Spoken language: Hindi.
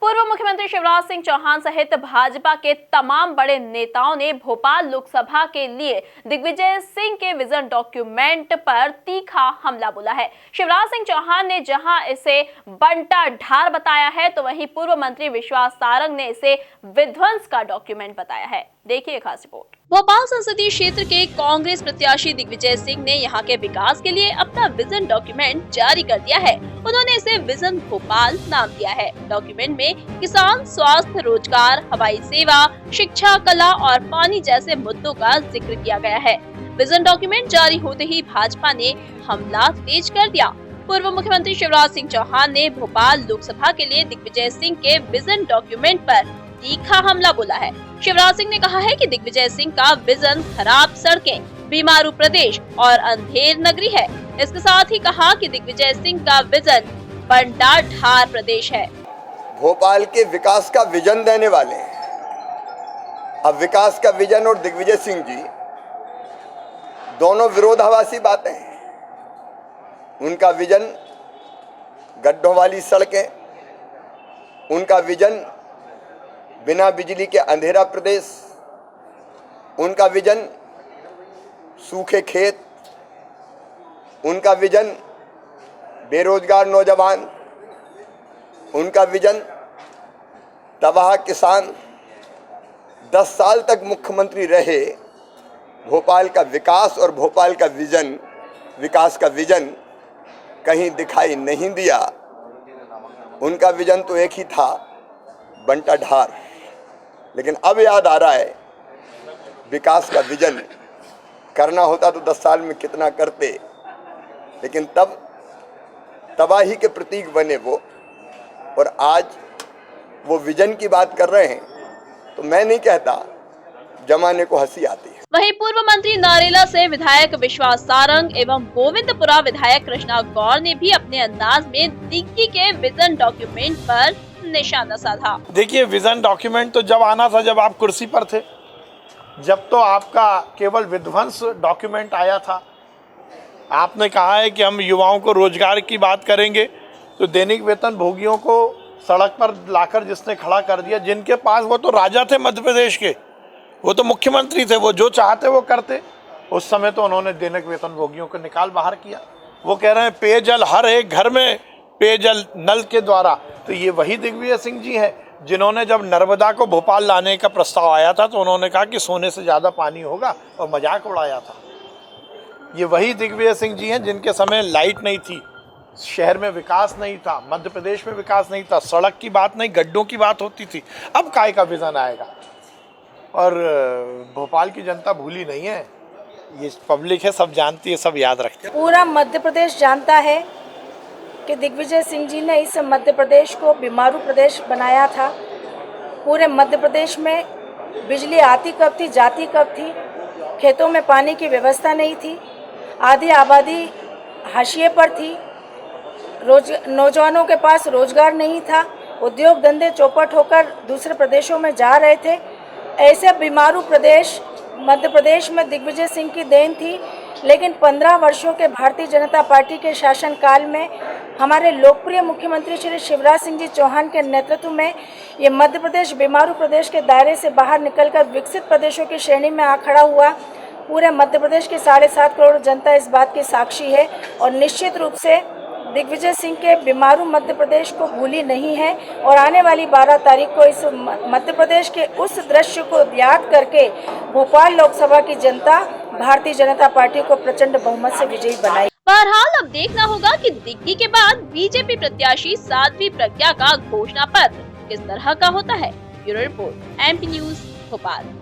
पूर्व मुख्यमंत्री शिवराज सिंह चौहान सहित भाजपा के तमाम बड़े नेताओं ने भोपाल लोकसभा के लिए दिग्विजय सिंह के विजन डॉक्यूमेंट पर तीखा हमला बोला है। शिवराज सिंह चौहान ने जहां इसे बंटा ढार बताया है, तो वहीं पूर्व मंत्री विश्वास सारंग ने इसे विध्वंस का डॉक्यूमेंट बताया है। देखिए खास रिपोर्ट। भोपाल संसदीय क्षेत्र के कांग्रेस प्रत्याशी दिग्विजय सिंह ने यहां के विकास के लिए अपना विजन डॉक्यूमेंट जारी कर दिया है। उन्होंने इसे विजन भोपाल नाम दिया है। डॉक्यूमेंट में किसान, स्वास्थ्य, रोजगार, हवाई सेवा, शिक्षा, कला और पानी जैसे मुद्दों का जिक्र किया गया है। विजन डॉक्यूमेंट जारी होते ही भाजपा ने हमला तेज कर दिया। पूर्व मुख्यमंत्री शिवराज सिंह चौहान ने भोपाल लोकसभा के लिए दिग्विजय सिंह के विजन डॉक्यूमेंट पर तीखा हमला बोला है। शिवराज सिंह ने कहा है कि दिग्विजय सिंह का विजन खराब सड़कें, बीमारू प्रदेश और अंधेर नगरी है। इसके साथ ही कहा कि दिग्विजय सिंह का विजन बंटा ढार प्रदेश है। भोपाल के विकास का विजन देने वाले हैं। अब विकास का विजन और दिग्विजय सिंह जी दोनों विरोधाभासी बातें हैं। उनका विजन गड्ढों वाली सड़कें, उनका विजन बिना बिजली के अंधेरा प्रदेश, उनका विजन सूखे खेत, उनका विजन बेरोजगार नौजवान, उनका विजन तबाह किसान। 10 साल तक मुख्यमंत्री रहे। भोपाल का विकास और भोपाल का विजन, विकास का विजन कहीं दिखाई नहीं दिया। उनका विजन तो एक ही था, बंटा ढार। लेकिन अब याद आ रहा है, विकास का विजन करना होता तो 10 साल में कितना करते, लेकिन तब तबाही के प्रतीक बने वो, और आज वो विजन की बात कर रहे हैं। तो मैं नहीं कहता, जमाने को हंसी आती है। वहीं पूर्व मंत्री नरेला से विधायक विश्वास सारंग एवं गोविंदपुरा विधायक कृष्णा गौर ने भी अपने अंदाज में दिग्गी के विजन डॉक्यूमेंट पर निशाना साधा। देखिए, विजन डॉक्यूमेंट तो जब आना था जब आप कुर्सी पर थे, जब तो आपका केवल विध्वंस डॉक्यूमेंट आया था। आपने कहा है कि हम युवाओं को रोजगार की बात करेंगे, तो दैनिक वेतन भोगियों को सड़क पर लाकर जिसने खड़ा कर दिया, जिनके पास वो तो राजा थे मध्य प्रदेश के, वो तो मुख्यमंत्री थे, वो जो चाहते वो करते। उस समय तो उन्होंने दैनिक वेतन भोगियों को निकाल बाहर किया। वो कह रहे हैं पेयजल हर एक घर में, पेयजल नल के द्वारा। तो ये वही दिग्विजय सिंह जी हैं जिन्होंने जब नर्मदा को भोपाल लाने का प्रस्ताव आया था तो उन्होंने कहा कि सोने से ज़्यादा पानी होगा, और मजाक उड़ाया था। ये वही दिग्विजय सिंह जी हैं जिनके समय लाइट नहीं थी, शहर में विकास नहीं था, मध्य प्रदेश में विकास नहीं था, सड़क की बात नहीं, गड्ढों की बात होती थी। अब काय का विजन आएगा? और भोपाल की जनता भूली नहीं है, ये पब्लिक है, सब जानती है, सब याद रखते हैं। पूरा मध्य प्रदेश जानता है कि दिग्विजय सिंह जी ने इस मध्य प्रदेश को बीमारू प्रदेश बनाया था। पूरे मध्य प्रदेश में बिजली आती कब थी, जाती कब थी, खेतों में पानी की व्यवस्था नहीं थी, आधी आबादी हाशिए पर थी, नौजवानों के पास रोजगार नहीं था, उद्योग धंधे चौपट होकर दूसरे प्रदेशों में जा रहे थे। ऐसे बीमारू प्रदेश मध्य प्रदेश में दिग्विजय सिंह की देन थी। लेकिन 15 वर्षों के भारतीय जनता पार्टी के शासनकाल में हमारे लोकप्रिय मुख्यमंत्री श्री शिवराज सिंह जी चौहान के नेतृत्व में ये मध्य प्रदेश बीमारू प्रदेश के दायरे से बाहर निकलकर विकसित प्रदेशों की श्रेणी में आ खड़ा हुआ। पूरे मध्य प्रदेश की 7.5 करोड़ जनता इस बात की साक्षी है, और निश्चित रूप से दिग्विजय सिंह के बीमारू मध्य प्रदेश को भूली नहीं है। और आने वाली 12 तारीख को इस मध्य प्रदेश के उस दृश्य को याद करके भोपाल लोकसभा की जनता भारतीय जनता पार्टी को प्रचंड बहुमत से विजयी बनाई। बहरहाल अब देखना होगा कि दिग्गी के बाद बीजेपी प्रत्याशी साध्वी प्रज्ञा का घोषणा पत्र किस तरह का होता है। Bureau report, MP news, Bhopal.